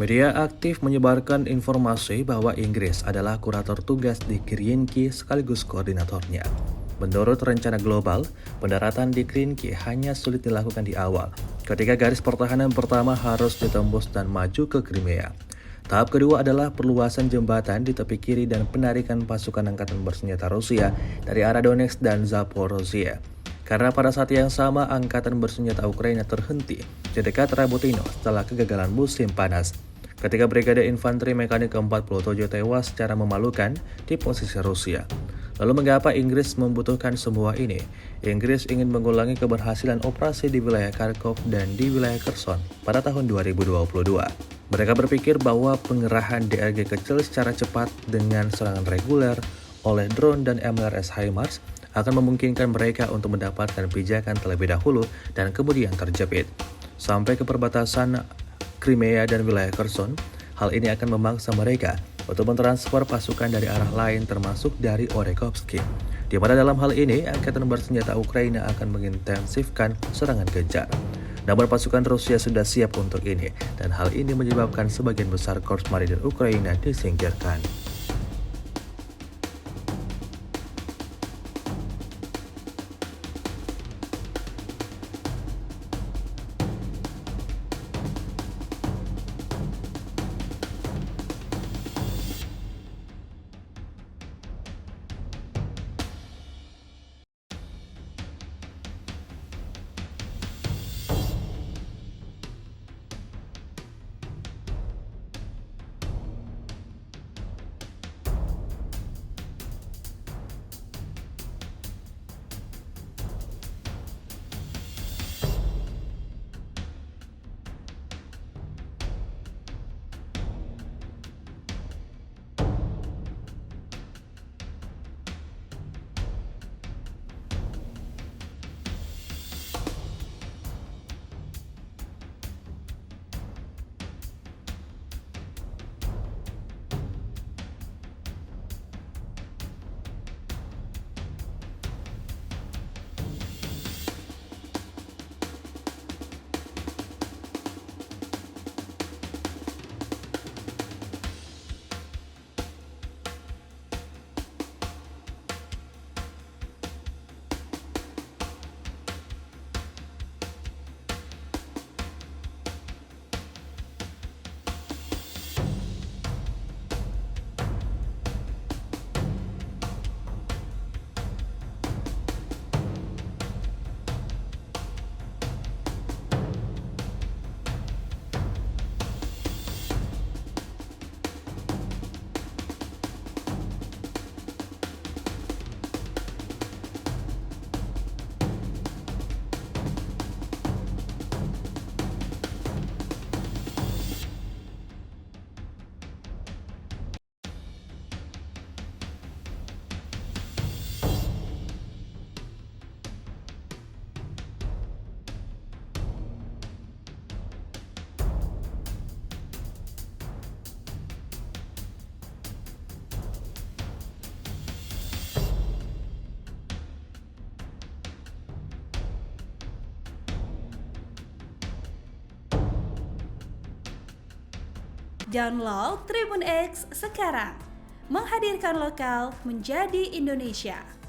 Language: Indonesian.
Media aktif menyebarkan informasi bahwa Inggris adalah kurator tugas di Kirienki sekaligus koordinatornya. Menurut rencana global, pendaratan di Kirienki hanya sulit dilakukan di awal, ketika garis pertahanan pertama harus ditembus dan maju ke Crimea. Tahap kedua adalah perluasan jembatan di tepi kiri dan penarikan pasukan angkatan bersenjata Rusia dari arah Donetsk dan Zaporozhye. Karena pada saat yang sama, angkatan bersenjata Ukraina terhenti di dekat Rabotino setelah kegagalan musim panas. Ketika Brigade Infanteri Mekanik ke-47 tewas secara memalukan di posisi Rusia. Lalu mengapa Inggris membutuhkan semua ini? Inggris ingin mengulangi keberhasilan operasi di wilayah Kharkov dan di wilayah Kherson pada tahun 2022. Mereka berpikir bahwa pengerahan DRG kecil secara cepat dengan serangan reguler oleh drone dan MLRS HIMARS akan memungkinkan mereka untuk mendapatkan pijakan terlebih dahulu dan kemudian terjepit. Sampai ke perbatasan Crimea dan wilayah Kherson, hal ini akan memaksa mereka untuk mentransfer pasukan dari arah lain termasuk dari Orekhovsky. Di mana dalam hal ini, angkatan bersenjata Ukraina akan mengintensifkan serangan kejar. Namun pasukan Rusia sudah siap untuk ini, dan hal ini menyebabkan sebagian besar Korps Marinir Ukraina disingkirkan. Download Tribun X sekarang, menghadirkan lokal menjadi Indonesia.